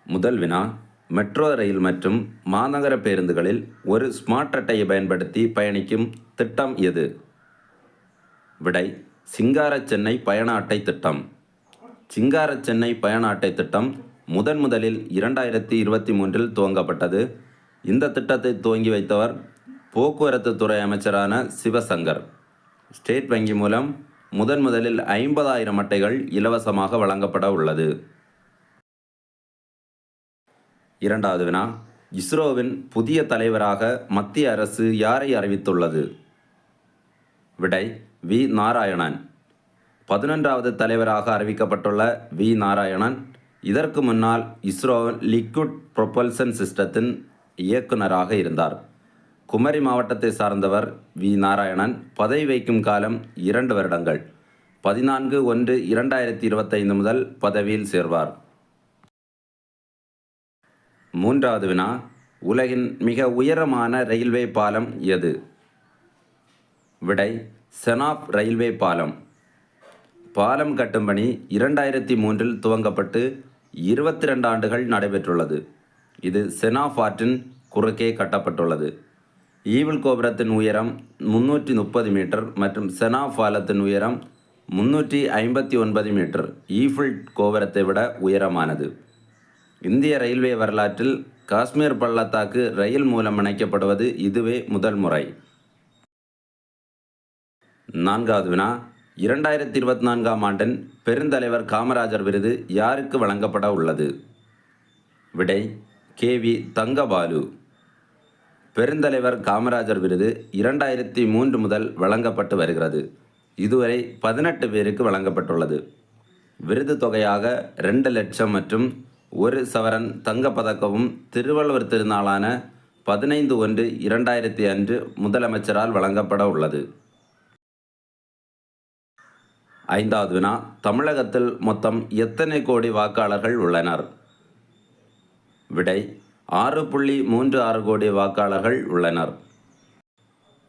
முதல் வினா, metro rail மற்றும் மாநகர பேருந்துகளில் ஒரு ஸ்மார்ட் அட்டையை பயன்படுத்தி பயணிக்கும் திட்டம் எது? விடை, சிங்கார சென்னை பயண அட்டை திட்டம். சிங்கார சென்னை பயண அட்டை திட்டம் முதலில் 2023 துவங்கப்பட்டது. இந்த திட்டத்தை துவங்கி வைத்தவர் போக்குவரத்து துறை அமைச்சரான சிவசங்கர். ஸ்டேட் வங்கி மூலம் முதலில் 50,000 அட்டைகள் இலவசமாக வழங்கப்பட உள்ளது. இரண்டாவது வினா, இஸ்ரோவின் புதிய தலைவராக மத்திய அரசு யாரை அறிவித்துள்ளது? விடை, வி. நாராயணன். 11வது தலைவராக அறிவிக்கப்பட்டுள்ள வி. நாராயணன் இதற்கு முன்னால் இஸ்ரோ லிக்விட் ப்ரொபல்சன் சிஸ்டத்தின் இயக்குநராக இருந்தார். குமரி மாவட்டத்தை சார்ந்தவர் வி. நாராயணன். பதவி வகிக்கும் காலம் 2 வருடங்கள். 14/1/2025 முதல் பதவியில் சேர்வார். மூன்றாவது வினா, உலகின் மிக உயரமான ரயில்வே பாலம் எது? விடை, செனாப் ரயில்வே பாலம். பாலம் கட்டும் பணி 2003 துவங்கப்பட்டு 22 ஆண்டுகள் நடைபெற்றுள்ளது. இது செனாப் ஆற்றின் குறுக்கே கட்டப்பட்டுள்ளது. ஈவில் கோபுரத்தின் உயரம் 330 மீட்டர் மற்றும் செனாப் பாலத்தின் உயரம் 359 மீட்டர். ஈஃபில் கோபுரத்தை விட உயரமானது. இந்திய ரயில்வே வரலாற்றில் காஷ்மீர் பள்ளத்தாக்கு ரயில் மூலம் இணைக்கப்படுவது இதுவே முதல் முறை. நான்காவது வினா, 2024 ஆண்டின் பெருந்தலைவர் காமராஜர் விருது யாருக்கு வழங்கப்பட உள்ளது? விடை, கே.வி. தங்கபாலு. பெருந்தலைவர் காமராஜர் விருது 2003 முதல் வழங்கப்பட்டு வருகிறது. இதுவரை 18 பேருக்கு வழங்கப்பட்டுள்ளது. விருது தொகையாக 2 லட்சம் மற்றும் 1 சவரன் தங்கப்பதக்கமும் திருவள்ளுவர் திருநாளான 15/1/2005 முதலமைச்சரால் வழங்கப்பட உள்ளது. ஐந்தாவது வினா, தமிழகத்தில் மொத்தம் எத்தனை கோடி வாக்காளர்கள் உள்ளனர்? விடை, 6.36 கோடி வாக்காளர்கள் உள்ளனர்.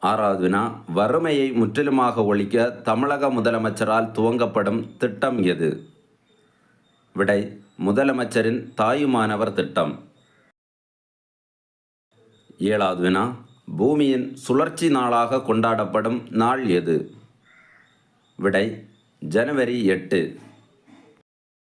ஆறாவது வினா, வறுமையை முற்றிலுமாக ஒழிக்க தமிழக முதலமைச்சரால் துவங்கப்படும் திட்டம் எது? விடை, முதலமைச்சரின் தாயுமானவர் திட்டம். ஏழாவது வினா, பூமியின் சுழற்சி நாளாக கொண்டாடப்படும் நாள் எது? விடை, ஜனவரி 8.